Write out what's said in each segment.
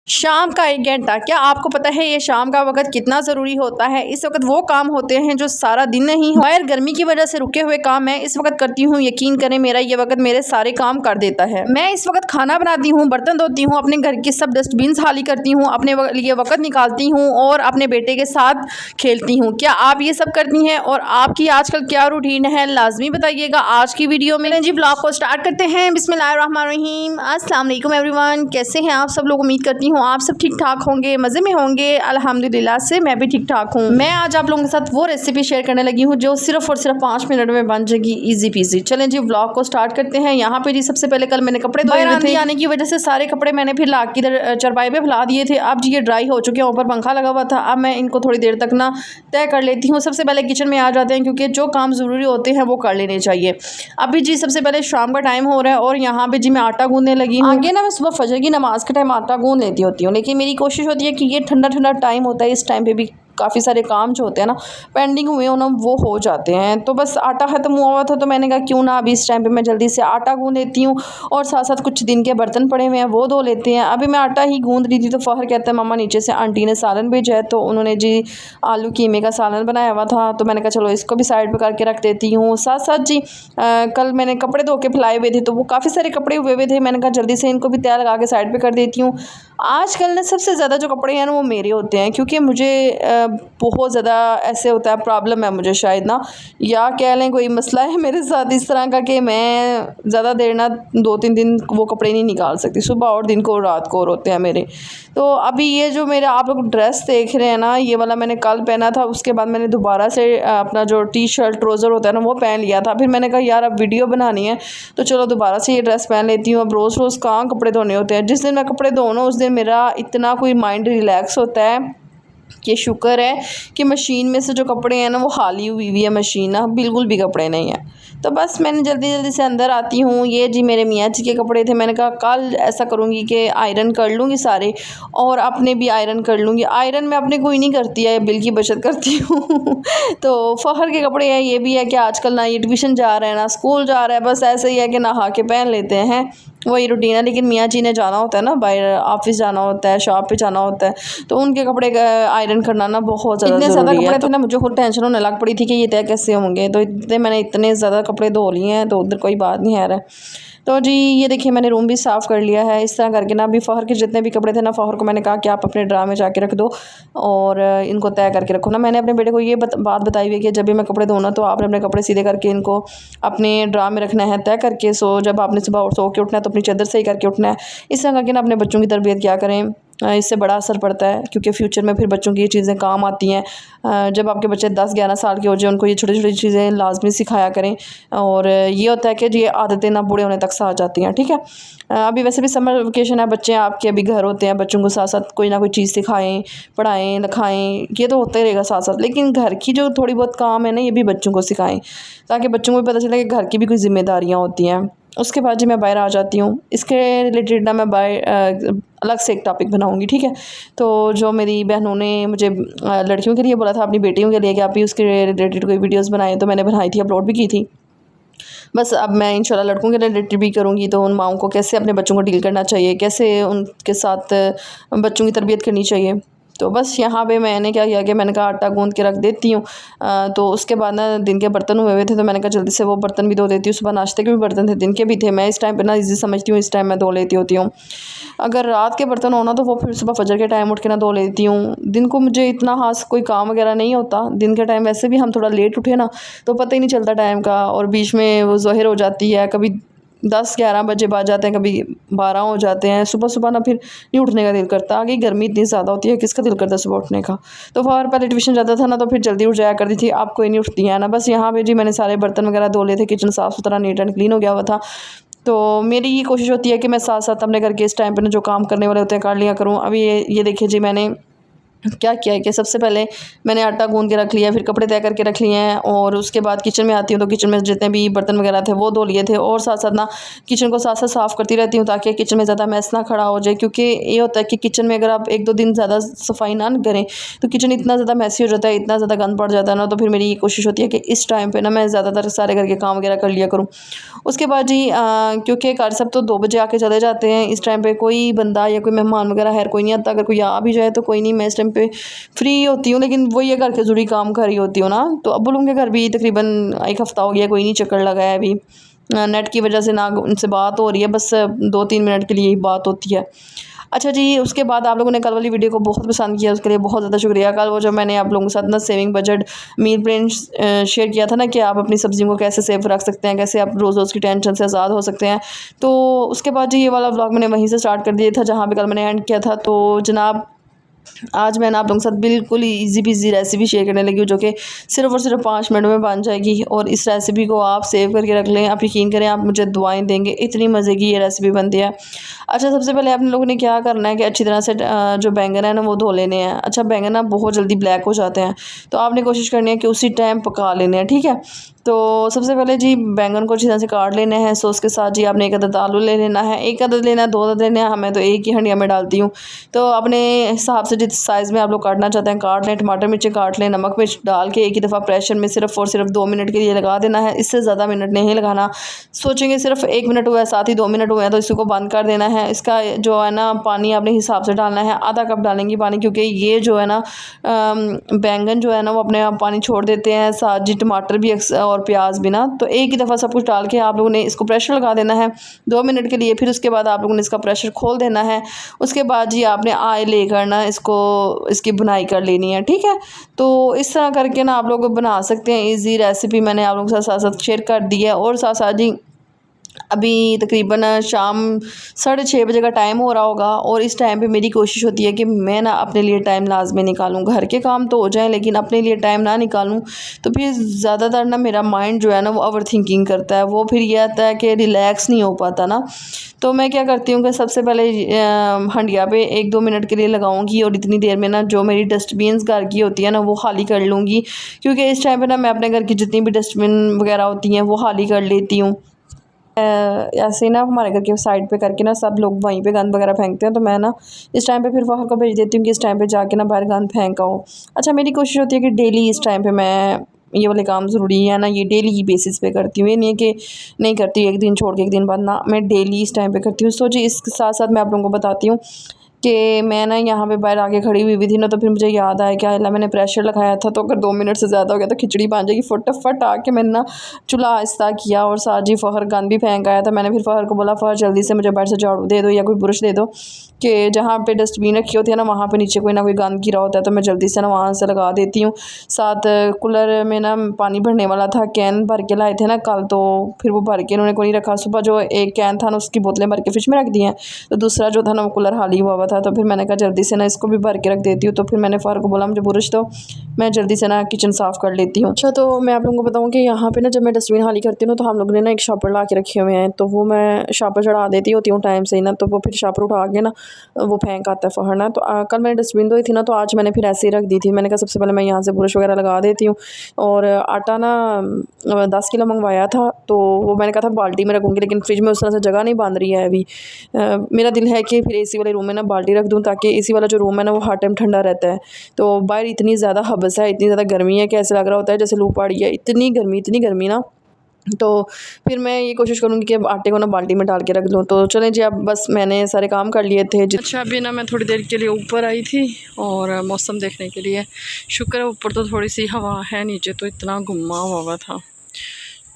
शाम का 1 घंटा, क्या आपको पता है ये शाम का वक़्त कितना ज़रूरी होता है। इस वक़्त वो काम होते हैं जो सारा दिन नहीं हो, बाहर गर्मी की वजह से रुके हुए काम मैं इस वक़्त करती हूँ। यकीन करें मेरा ये वक़्त मेरे सारे काम कर देता है। मैं इस वक़्त खाना बनाती हूँ, बर्तन धोती हूँ, अपने घर की सब डस्टबिन खाली करती हूँ, अपने लिए वक़्त निकालती हूँ और अपने बेटे के साथ खेलती हूँ। क्या आप ये सब करती हैं और आपकी आजकल क्या रूटीन है, लाज़मी बताइएगा आज की वीडियो में। जी ब्लॉग को स्टार्ट करते हैं। बिस्मिल्लाहिर्रहमानिर्रहीम। अस्सलाम वालेकुम एवरीवन, कैसे हैं आप सब लोग। उम्मीद करती हूँ आप सब ठीक ठाक होंगे, मज़े में होंगे। अल्हम्दुलिल्लाह से मैं भी ठीक ठाक हूँ। मैं आज आप लोगों के साथ वो रेसिपी शेयर करने लगी हूँ जो सिर्फ और सिर्फ 5 मिनट में बन जाएगी, इजी पीजी। चलें जी व्लॉग को स्टार्ट करते हैं। यहाँ पे जी सबसे पहले कल मैंने कपड़े धोए हुए थे, आने की वजह से सारे कपड़े मैंने फिर ला के इधर चरपाई पे फैला दिए थे। अब जी ये ड्राई हो चुके हैं, ऊपर पंखा लगा हुआ था। अब मैं इनको थोड़ी देर तक ना तय कर लेती हूँ। सबसे पहले किचन में आ जाते हैं क्योंकि जो काम ज़रूरी होते हैं वो कर लेने चाहिए। अभी जी सबसे पहले शाम का टाइम हो रहा है और यहाँ पे जी मैं आटा गूंदने लगी हूँ। आगे ना मैं सुबह फजर की नमाज के टाइम आटा गूंद लेती होती हूँ, लेकिन मेरी कोशिश होती है कि ये ठंडा ठंडा टाइम होता है, इस टाइम पे भी काफ़ी सारे काम जो होते हैं ना पेंडिंग हुए हो ना वो हो जाते हैं। तो बस आटा ख़त्म हुआ था तो मैंने कहा क्यों ना अभी इस टाइम पे मैं जल्दी से आटा गूंद लेती हूँ और साथ साथ कुछ दिन के बर्तन पड़े हुए हैं वो धो लेते हैं। अभी मैं आटा ही गूंद रही थी तो फ़हर कहता है मम्मा नीचे से आंटी ने सालन भेजा है, तो उन्होंने जी आलू कीमे का सालन बनाया हुआ था, तो मैंने कहा चलो इसको भी साइड पर करके रख देती हूँ। साथ साथ जी कल मैंने कपड़े धो के फैलाए हुए थे तो वो काफ़ी सारे कपड़े हुए हुए थे, मैंने कहा जल्दी से इनको भी तैयार लगा के साइड पर कर देती हूँ। आजकल ना सबसे ज़्यादा जो कपड़े हैं ना वो मेरे होते हैं, क्योंकि मुझे बहुत ज़्यादा ऐसे होता है, प्रॉब्लम है मुझे शायद ना, या कह लें कोई मसला है मेरे साथ इस तरह का कि मैं ज़्यादा देर ना 2-3 दिन वो कपड़े नहीं निकाल सकती, सुबह और दिन को और रात को और होते हैं मेरे। तो अभी ये जो मेरे आप लोग ड्रेस देख रहे हैं ना, ये वाला मैंने कल पहना था, उसके बाद मैंने दोबारा से अपना जो टी शर्ट ट्राउज़र होता है ना वो पहन लिया था। फिर मैंने कहा यार अब वीडियो बनानी है तो चलो दोबारा से ये ड्रेस पहन लेती हूँ। अब रोज़ रोज़ कहाँ कपड़े धोने होते हैं। जिस दिन मैं कपड़े धो ना उस दिन मेरा इतना कोई माइंड रिलैक्स होता है कि शुक्र है कि मशीन में से जो कपड़े हैं ना वो खाली हुई है मशीन ना, बिल्कुल भी कपड़े नहीं है। तो बस मैंने जल्दी जल्दी से अंदर आती हूँ। ये जी मेरे मियाँ जी के कपड़े थे, मैंने कहा कल ऐसा करूँगी कि आयरन कर लूँगी सारे और अपने भी आयरन कर लूँगी। आयरन मैं अपने कोई नहीं करती है, बिल की बचत करती हूँ तो फ़हर के कपड़े हैं। ये भी है कि आजकल ना ये ट्यूशन जा रहा है ना स्कूल जा रहा है, बस ऐसे ही है कि नहा के पहन लेते हैं, वही रूटीन है। लेकिन मियाँ जी ने जाना होता है ना, बाहर ऑफिस जाना होता है, शॉप पे जाना होता है, तो उनके कपड़े आयरन करना ना बहुत ज़्यादा ज़रूरी है। तो ना मुझे खुद टेंशन होने लग पड़ी थी कि ये तय कैसे होंगे, तो मैंने इतने ज़्यादा कपड़े धो लिए हैं तो उधर कोई बात नहीं है। तो जी ये देखिए मैंने रूम भी साफ़ कर लिया है इस तरह करके ना। अभी फ़हर के जितने भी कपड़े थे ना, फ़हर को मैंने कहा कि आप अपने ड्रा में जाके रख दो और इनको तय करके रखो ना। मैंने अपने बेटे को ये बात बताई हुई है कि जब भी मैं कपड़े धोना तो आपने अपने कपड़े सीधे करके इनको अपने ड्रा में रखना है तय करके। सो जब आपने सुबह सो के उठना है तो अपनी चादर सही करके उठना है। इस तरह करके ना अपने बच्चों की तरबियत क्या करें, इससे बड़ा असर पड़ता है, क्योंकि फ्यूचर में फिर बच्चों की ये चीज़ें काम आती हैं। जब आपके बच्चे 10-11 साल के हो जाए उनको ये छोटी छोटी चीज़ें लाजमी सिखाया करें, और ये होता है कि ये आदतें ना बूढ़े होने तक साथ जाती हैं। ठीक है, अभी वैसे भी समर वेकेशन है, बच्चे आपके अभी घर होते हैं, बच्चों को साथ साथ कोई ना कोई चीज़ सिखाएं, पढ़ाएं, लिखाएं, ये तो होता ही रहेगा साथ साथ। लेकिन घर की जो थोड़ी बहुत काम है ना ये भी बच्चों को सिखाएं, ताकि बच्चों को भी पता चले कि घर की भी कोई जिम्मेदारियाँ होती हैं। उसके बाद जी मैं बाहर आ जाती हूँ, इसके रिलेटेड ना मैं बाहर अलग से एक टॉपिक बनाऊंगी। ठीक है, तो जो मेरी बहनों ने मुझे लड़कियों के लिए बोला था, अपनी बेटियों के लिए कि आप भी उसके रिलेटेड कोई वीडियोस बनाएं, तो मैंने बनाई थी, अपलोड भी की थी। बस अब मैं इंशाल्लाह लड़कों के रिलेटेड भी करूँगी, तो उन माओं को कैसे अपने बच्चों को डील करना चाहिए, कैसे उनके साथ बच्चों की तरबियत करनी चाहिए। तो बस यहाँ पे मैंने क्या किया कि मैंने कहा आटा गूंद के रख देती हूँ। तो उसके बाद ना दिन के बर्तन हुए हुए थे तो मैंने कहा जल्दी से वो बर्तन भी धो देती हूँ। सुबह नाश्ते के भी बर्तन थे, दिन के भी थे। मैं इस टाइम पे ना इजी समझती हूँ, इस टाइम मैं धो लेती होती हूँ। अगर रात के बर्तन हो ना तो वो फिर सुबह फजर के टाइम उठ के ना धो लेती हूँ। दिन को मुझे इतना खास कोई काम वगैरह नहीं होता। दिन के टाइम वैसे भी हम थोड़ा लेट उठे ना तो पता ही नहीं चलता टाइम का, और बीच में वो ज़ोहर हो जाती है, कभी 10-11 बजे बाद जाते हैं, कभी 12 हो जाते हैं। सुबह सुबह ना फिर नहीं उठने का दिल करता, आगे गर्मी इतनी ज़्यादा होती है, किसका दिल करता है सुबह उठने का। तो और पहले ट्यूशन जाता था ना तो फिर जल्दी उठ जाया करती थी, अब कोई नहीं उठती है ना। बस यहाँ पे जी मैंने सारे बर्तन वगैरह धो लिए थे, किचन साफ़ सुथरा नीट एंड क्लीन हो गया हुआ था। तो मेरी ये कोशिश होती है कि मैं साथ साथ अपने घर के इस टाइम पर ना जो काम करने वाले होते हैं कर लिया करूँ। अभी ये देखिए जी मैंने क्या किया है कि सबसे पहले मैंने आटा गूंद के रख लिया, फिर कपड़े तय करके रख लिए हैं, और उसके बाद किचन में आती हूँ तो किचन में जितने भी बर्तन वगैरह थे वो धो लिए थे, और साथ साथ ना किचन को साथ साथ साफ़ करती रहती हूँ ताकि किचन में ज़्यादा मैस ना खड़ा हो जाए। क्योंकि ये होता है कि किचन में अगर आप 1-2 दिन ज़्यादा सफाई ना करें तो किचन इतना ज़्यादा मैसी हो जाता है, इतना ज़्यादा गंद पड़ जाता है ना, तो फिर मेरी ये कोशिश होती है कि इस टाइम पर ना मैं ज़्यादातर सारे घर के काम वगैरह कर लिया करूँ। उसके बाद जी क्योंकि घर सब तो 2 बजे आके चले जाते हैं, इस टाइम पे कोई बंदा या कोई मेहमान वगैरह खैर कोई नहीं आता। अगर कोई आ भी जाए तो कोई नहीं, मैं इस टाइम पे फ्री होती हूँ, लेकिन वही है घर के ज़रूरी काम कर रही होती हूँ ना। तो अब्बू लोगों के घर भी तकरीबन 1 हफ़्ता हो गया कोई नहीं चक्कर लगाया अभी। नेट की वजह से ना उनसे बात हो रही है, बस 2-3 मिनट के लिए ही बात होती है। अच्छा जी, उसके बाद आप लोगों ने कल वाली वीडियो को बहुत पसंद किया, उसके लिए बहुत ज़्यादा शुक्रिया। कल वो जो मैंने आप लोगों के साथ ना saving budget meal plan share किया था ना कि आप अपनी सब्जियों को कैसे सेव रख सकते हैं, कैसे आप रोज़ रोज़ की टेंशन से आज़ाद हो सकते हैं। तो उसके बाद जी ये वाला व्लॉग मैंने वहीं से स्टार्ट कर दिया था जहाँ पे कल मैंने एंड किया था। तो जनाब आज मैं ना आप लोगों के साथ बिल्कुल ही ईज़ी पीज़ी रेसिपी शेयर करने लगी हूँ जो कि सिर्फ़ और सिर्फ 5 मिनट में बन जाएगी, और इस रेसिपी को आप सेव करके रख लें। आप यकीन करें, आप मुझे दुआएं देंगे, इतनी मज़े की ये रेसिपी बनती है। अच्छा, सबसे पहले आप लोगों ने क्या करना है कि अच्छी तरह से जो बैंगन है ना वो धो लेने हैं। अच्छा, बैंगन ना बहुत जल्दी ब्लैक हो जाते हैं, तो आपने कोशिश करनी है कि उसी टाइम पका लेने हैं, ठीक है। तो सबसे पहले जी बैंगन को अच्छी तरह से काट लेना है। सॉस के साथ जी आपने 1 अदद आलू ले लेना है, 1 अदद लेना है, 2 अदद लेना है, मैं तो एक ही हंडिया में डालती हूँ। तो अपने हिसाब से जिस साइज़ में आप लोग काटना चाहते हैं काट लें। टमाटर मिर्ची काट लें, नमक मिर्च डाल के एक ही दफ़ा प्रेशर में सिर्फ़ और सिर्फ 2 मिनट के लिए लगा देना है, इससे ज़्यादा मिनट नहीं लगाना। सोचेंगे सिर्फ 1 मिनट हुआ है, साथ ही 2 मिनट हुए हैं, तो इसको बंद कर देना है। इसका जो है ना पानी अपने हिसाब से डालना है, आधा कप डालेंगी पानी, क्योंकि ये जो है ना बैंगन जो है ना वो अपने आप पानी छोड़ देते हैं, साथ जी टमाटर भी और प्याज भी ना। तो एक ही दफ़ा सब कुछ डाल के आप लोगों ने इसको प्रेशर लगा देना है 2 मिनट के लिए। फिर उसके बाद आप लोगों ने इसका प्रेशर खोल देना है। उसके बाद जी आपने आय लेकर ना इसको इसकी बुनाई कर लेनी है, ठीक है। तो इस तरह करके ना आप लोग बना सकते हैं ईज़ी रेसिपी, मैंने आप लोगों के साथ साथ शेयर कर दी है। और साथ साथ जी अभी तकरीबन शाम 6:30 बजे का टाइम हो रहा होगा, और इस टाइम पे मेरी कोशिश होती है कि मैं ना अपने लिए टाइम लाजमी निकालूं। घर के काम तो हो जाए लेकिन अपने लिए टाइम ना निकालूं तो फिर ज़्यादातर ना मेरा माइंड जो है ना वो ओवर थिंकिंग करता है, वो फिर ये आता है कि रिलैक्स नहीं हो पाता ना। तो मैं क्या करती हूँ कि सबसे पहले हंडिया पे 1-2 मिनट के लिए लगाऊंगी, और इतनी देर में ना जो मेरी डस्टबिन्स घर की होती है ना वो खाली कर लूँगी, क्योंकि इस टाइम पे ना मैं अपने घर की जितनी भी डस्टबिन वगैरह होती हैं वो खाली कर लेती हूँ। ऐसे ही ना हमारे घर के साइड पे करके ना सब लोग वहीं पे गंद वगैरह फेंकते हैं, तो मैं ना इस टाइम पे फिर बाहर को भेज देती हूँ कि इस टाइम पे जाके ना बाहर गंद फेंका हो। अच्छा, मेरी कोशिश होती है कि डेली इस टाइम पे मैं ये वाले काम ज़रूरी है ना ये डेली की बेसिस पे करती हूँ। ये नहीं है कि नहीं करती एक दिन छोड़ के एक दिन बाद, ना मैं डेली इस टाइम पे करती हूँ। सो जी इसके साथ साथ मैं आप लोगों को बताती हूँ कि मैं ना यहाँ पे बाहर आके खड़ी हुई थी ना, तो फिर मुझे याद आया कि अल्लाह मैंने प्रेशर लगाया था, तो अगर 2 मिनट से ज़्यादा हो गया तो खिचड़ी बन जाएगी। फटाफट आके मैंने ना चूल्हा आहिस्ता किया, और साथ ही फ़खर गंद भी फेंक आया था। मैंने फिर फ़खर को बोला, फ़खर जल्दी से मुझे बाहर से झाड़ू दे दो या कोई ब्रश दे दो, कि जहाँ पे डस्टबिन रखी होती है ना वहाँ पे नीचे कोई ना कोई गंद गिरा होता है, तो मैं जल्दी से ना वहाँ से लगा देती हूँ। साथ कूलर में ना पानी भरने वाला था, कैन भर के लाए थे ना कल, तो फिर वो भर के उन्होंने कोई नहीं रखा। सुबह जो एक कैन था ना उसकी बोतलें भर के फ्रिज में रख दी हैं, तो दूसरा जो था ना वो कूलर खाली हुआ था। तो फिर मैंने कहा जल्दी से ना इसको भी भर के रख देती हूँ। तो फिर मैंने फ़ार को बोला मुझे बुरश दो, मैं जल्दी से ना किचन साफ़ कर लेती हूँ। अच्छा, तो मैं आप लोगों को बताऊँ कि यहाँ पे ना जब मैं डस्टबिन खाली करती हूँ ना, तो हम लोगों ने ना एक शॉपर ला के रखे हुए हैं, तो वो मैं शॉपर चढ़ा देती होती हूँ टाइम से ही ना, तो वो फिर शॉपर उठा के ना वो फेंक आता है फ़खर ना। तो कल मैंने डस्टबिन धोई थी ना, तो आज मैंने फिर ऐसे ही रख दी थी। मैंने कहा सबसे पहले मैं यहाँ से बुरश वगैरह लगा देती हूँ। और आटा ना 10 किलो मंगवाया था, तो वो मैंने कहा था बाल्टी में रखूँगी, लेकिन फ्रिज में उस तरह से जगह नहीं बन रही है अभी। मेरा दिल है कि फिर एसी वाले रूम में ना बाल्टी रख दूँ, ताकि एसी वाला जो रूम है ना वो हर टाइम ठंडा रहता है। तो बाहर इतनी ज़्यादा हबस है, इतनी ज़्यादा गर्मी है कि ऐसा लग रहा होता है जैसे लू पड़ी है, इतनी गर्मी ना। तो फिर मैं ये कोशिश करूँगी कि अब आटे को ना बाल्टी में डाल के रख लूँ। तो चलें जी, अब बस मैंने सारे काम कर लिए थे। अच्छा, अभी ना मैं थोड़ी देर के लिए ऊपर आई थी और मौसम देखने के लिए। शुक्र है ऊपर तो थोड़ी सी हवा है, नीचे तो इतना गुम्मा हुआ था।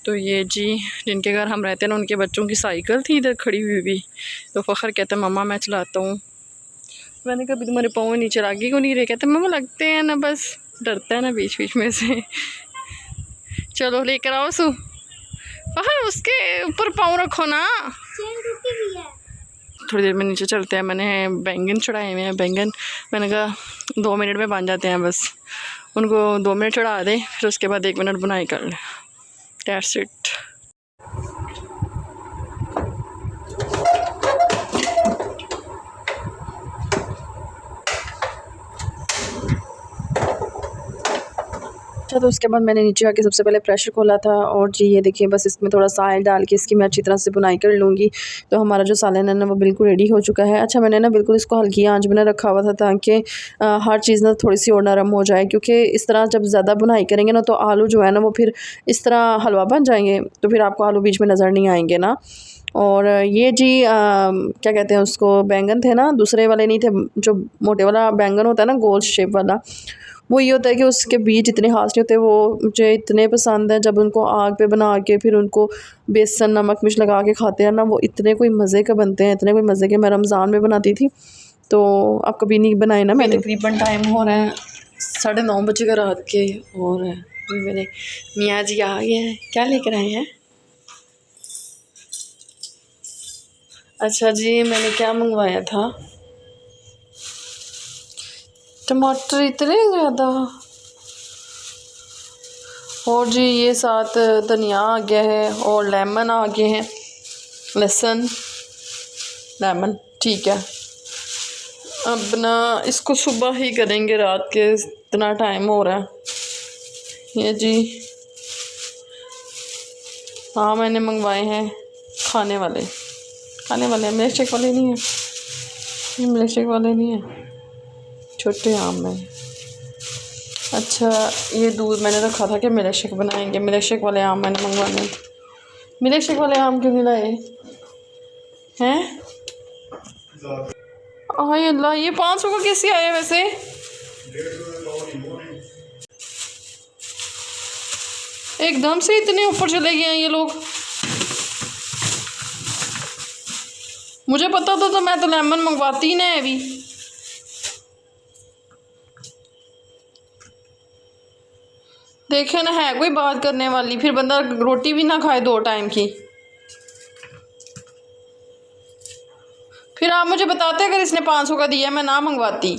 तो ये जी जिनके घर हम रहते हैं ना उनके बच्चों की साइकिल थी इधर खड़ी हुई भी, तो फ़खर कहता है मम्मा मैं चलाता हूँ। मैंने कहा तुम्हारे पाँव नीचे लागे क्यों नहीं रहे, कहते मम्मा लगते हैं ना, बस डरता है ना बीच बीच में से। चलो लेकर आओ सू फ़खर, उसके ऊपर पाँव रखो ना। थोड़ी देर में नीचे चलते हैं, मैंने बैंगन चढ़ाए हुए हैं। बैंगन मैंने कहा 2 मिनट में बन जाते हैं, बस उनको 2 मिनट चढ़ा दें, फिर उसके बाद 1 मिनट बुनाई कर लें। That's it. अच्छा, तो उसके बाद मैंने नीचे आके सबसे पहले प्रेशर खोला था और जी ये देखिए बस इसमें थोड़ा सा ऑयल डाल के इसकी मैं अच्छी तरह से बुनाई कर लूँगी। तो हमारा जो सालन है ना वो बिल्कुल रेडी हो चुका है। अच्छा, मैंने ना बिल्कुल इसको हल्की आंच में रखा हुआ था ताकि हर चीज़ ना थोड़ी सी और नरम हो जाए, क्योंकि इस तरह जब ज़्यादा बुनाई करेंगे ना तो आलू जो है ना वो फिर इस तरह हलवा बन जाएंगे, तो फिर आपको आलू बीच में नज़र नहीं आएंगे ना। और ये जी क्या कहते हैं उसको, बैंगन थे ना, दूसरे वाले नहीं थे, जो मोटे वाला बैंगन होता है ना गोल शेप वाला, वो ये होता है कि उसके बीज इतने खास नहीं होते। वो मुझे इतने पसंद हैं, जब उनको आग पे बना के फिर उनको बेसन नमक मिर्च लगा के खाते हैं ना, वो इतने कोई मज़े के बनते हैं, इतने कोई मज़े के। मैं रमज़ान में बनाती थी, तो आप कभी नहीं बनाए ना मैंने। तकरीबन टाइम हो रहा है 9:30 बजे का रात के, और मेरे मियाँ जी आ गए हैं। क्या लेकर आए हैं? अच्छा जी, मैंने क्या मंगवाया था? टमाटर इतने ज़्यादा, और जी ये साथ धनिया आ गया है और लेमन आ गए हैं, लहसुन लेमन, ठीक है। अब ना इसको सुबह ही करेंगे, रात के इतना टाइम हो रहा है। ये जी हाँ, मैंने मंगवाए हैं खाने वाले मिल्क शेक वाले नहीं है, ये मिल्क शेक वाले नहीं है, छोटे आम में। अच्छा, ये दूध मैंने रखा था कि मिल्क शेक बनाएंगे, मिल्क शेक वाले आम मैंने मंगवाने। मिल्क शेक वाले आम क्यों नहीं लाए हैं? हाँ अल्लाह, ये 500 का कैसे आया वैसे? एकदम से इतने ऊपर चले गए हैं ये लोग। मुझे पता था तो मैं तो लेमन मंगवाती ही ना अभी। देखे ना, है कोई बात करने वाली, फिर बंदा रोटी भी ना खाए 2 टाइम की। फिर आप मुझे बताते अगर इसने 500 का दिया मैं ना मंगवाती।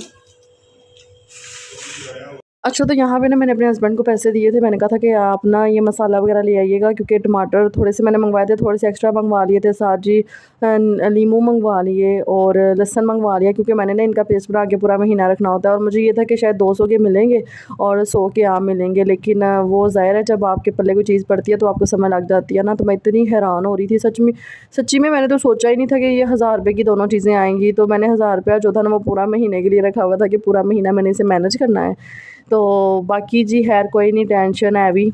अच्छा, तो यहाँ पे ना मैंने अपने हस्बैंड को पैसे दिए थे। मैंने कहा था कि आप ना ये मसाला वगैरह ले आइएगा, क्योंकि टमाटर थोड़े से मैंने मंगवाए थे, थोड़े से एक्स्ट्रा मंगवा लिए थे। साथ जी नींबू मंगवा लिए और लहसुन मंगवा लिया, क्योंकि मैंने ना इनका पेस्ट बना के पूरा महीना रखना होता है। और मुझे ये था कि शायद 200 के मिलेंगे और 100 के आम मिलेंगे, लेकिन वो ज़ाहिर है जब आपके पल्ले कोई चीज़ पड़ती है तो आपको समय लग जाती है ना। तो मैं इतनी हैरान हो रही थी सच्ची में मैंने तो सोचा ही नहीं था कि ये 1000 रुपये की दोनों चीज़ें आएँगी। तो मैंने 1000 रुपया जो था ना वो पूरा महीने के लिए रखा हुआ था कि पूरा महीना मैंने इसे मैनेज करना है। तो बाकी जी खैर कोई नहीं, टेंशन है अभी।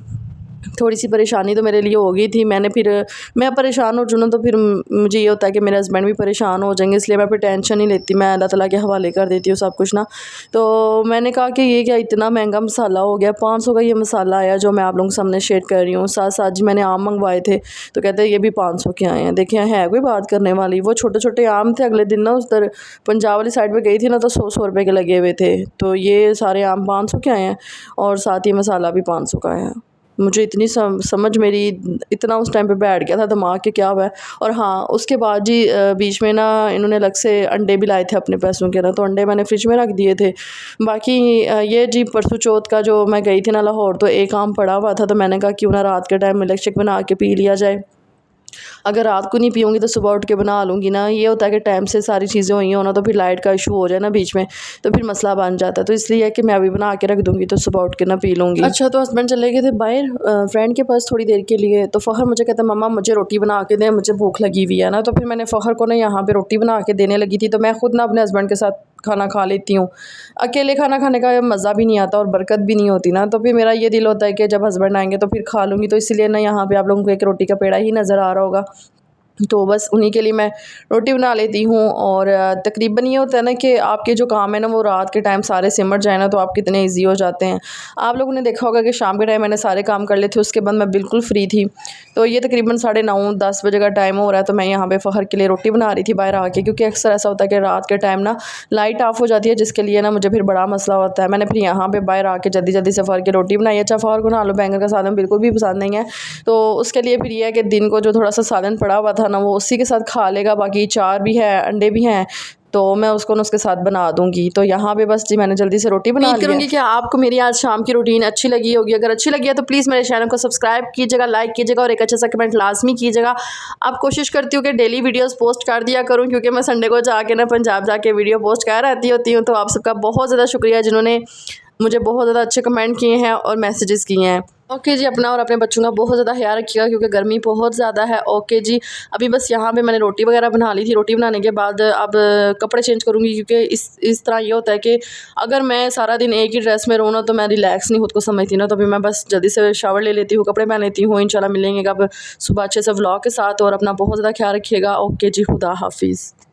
थोड़ी सी परेशानी तो मेरे लिए हो गई थी। मैं परेशान हो जाऊँ ना तो फिर मुझे ये होता है कि मेरे हस्बैंड भी परेशान हो जाएंगे, इसलिए मैं फिर टेंशन नहीं लेती, मैं अल्लाह ताला के हवाले कर देती हूँ सब कुछ ना। तो मैंने कहा कि ये क्या इतना महंगा मसाला हो गया, 500 का ये मसाला आया जो मैं आप लोगों के सामने शेयर कर रही हूँ। साथ साथ जी मैंने आम मंगवाए थे, तो कहते हैं ये भी 500 के आए हैं। देखिए है कोई बात करने वाली। वो छोटे छोटे आम थे, अगले दिन ना उधर पंजाब वाली साइड पर गई थी ना तो 100 रुपये के लगे हुए थे, तो ये सारे आम 500 के आए हैं और साथ ही मसाला भी 500 का आया। मुझे इतनी समझ मेरी इतना उस टाइम पे बैठ गया था दिमाग के क्या हुआ है। और हाँ, उसके बाद जी बीच में ना इन्होंने अलग से अंडे भी लाए थे अपने पैसों के ना, तो अंडे मैंने फ्रिज में रख दिए थे। बाकी ये जी परसों चौथ का जो मैं गई थी ना लाहौर, तो एक आम पड़ा हुआ था, तो मैंने कहा क्यों ना रात के टाइम मिल्क शेक बना के पी लिया जाए। अगर रात को नहीं पीऊँगी तो सुबह उठ के बना लूँगी ना। ये होता है कि टाइम से सारी चीज़ें हुई हो ना तो फिर लाइट का इशू हो जाए ना बीच में, तो फिर मसला बन जाता है। तो इसलिए है कि मैं अभी बना के रख दूँगी तो सुबह उठ के ना पी लूँगी। अच्छा, तो हस्बैंड चले गए थे बाहर फ्रेंड के पास थोड़ी देर के लिए, तो फ़खर मुझे कहता मम्मा मुझे रोटी बना के दें, मुझे भूख लगी हुई है ना। तो फिर मैंने फ़खर को ना यहाँ पर रोटी बना के देने लगी थी। तो मैं ख़ुद ना अपने हस्बैंड के साथ खाना खा लेती हूँ, अकेले खाना खाने का मज़ा भी नहीं आता और बरकत भी नहीं होती ना। तो फिर मेरा ये दिल होता है कि जब हस्बैंड आएंगे तो फिर खा लूँगी। तो इसलिए ना यहाँ पे आप लोगों को एक रोटी का पेड़ा ही नज़र आ रहा होगा, तो बस उन्हीं के लिए मैं रोटी बना लेती हूँ। और तकरीबन ये होता है ना कि आपके जो काम है ना वो रात के टाइम सारे सिमट जाए ना तो आप कितने इजी हो जाते हैं। आप लोगों ने देखा होगा कि शाम के टाइम मैंने सारे काम कर लिए थे, उसके बाद मैं बिल्कुल फ्री थी। तो ये तकरीबन 9:30-10 बजे का टाइम हो रहा है, तो मैं यहाँ पे फ़खर के लिए रोटी बना रही थी बाहर आके, क्योंकि अक्सर ऐसा होता है कि रात के टाइम ना लाइट ऑफ हो जाती है, जिसके लिए ना मुझे फिर बड़ा मसला होता है। मैंने फिर यहाँ पे बाहर आके जल्दी जल्दी से फ़खर की रोटी बनाई। अच्छा, फ़खर को ना आलू बैंगन का सालन बिल्कुल भी पसंद नहीं है, तो उसके लिए फिर ये है कि दिन को जो थोड़ा सा सालन पड़ा हुआ था ना वो उसी के साथ खा लेगा। बाकी चार भी है, अंडे भी हैं, तो मैं उसको ना उसके साथ बना दूंगी। तो यहाँ पे बस जी मैंने जल्दी से रोटी बना ली करूँगी कि आपको मेरी आज शाम की रूटीन अच्छी लगी होगी। अगर अच्छी लगी है तो प्लीज़ मेरे चैनल को सब्सक्राइब कीजिएगा, लाइक कीजिएगा और एक अच्छा सा कमेंट लाजमी कीजिएगा। आप कोशिश करती हूँ कि डेली वीडियोस पोस्ट कर दिया करूँ, क्योंकि मैं संडे को जाके ना पंजाब जाके वीडियो पोस्ट कर रहती होती हूँ। तो आप सबका बहुत ज़्यादा शुक्रिया जिन्होंने मुझे बहुत ज़्यादा अच्छे कमेंट किए हैं और मैसेजेस किए हैं। ओके जी, अपना और अपने बच्चों का बहुत ज़्यादा ख्याल रखिएगा क्योंकि गर्मी बहुत ज़्यादा है। ओके जी, अभी बस यहाँ पे मैंने रोटी वगैरह बना ली थी। रोटी बनाने के बाद अब कपड़े चेंज करूँगी क्योंकि इस तरह ये होता है कि अगर मैं सारा दिन एक ही ड्रेस में रहूँ ना तो मैं रिलैक्स नहीं खुद को समझती ना, तो अभी मैं बस जल्दी से शावर ले लेती हूँ, कपड़े पहन लेती हूँ। इंशाल्लाह मिलेंगे अब सुबह अच्छे से व्लॉग के साथ और अपना बहुत ज़्यादा ख्याल रखिएगा। ओके जी, खुदा हाफिज़।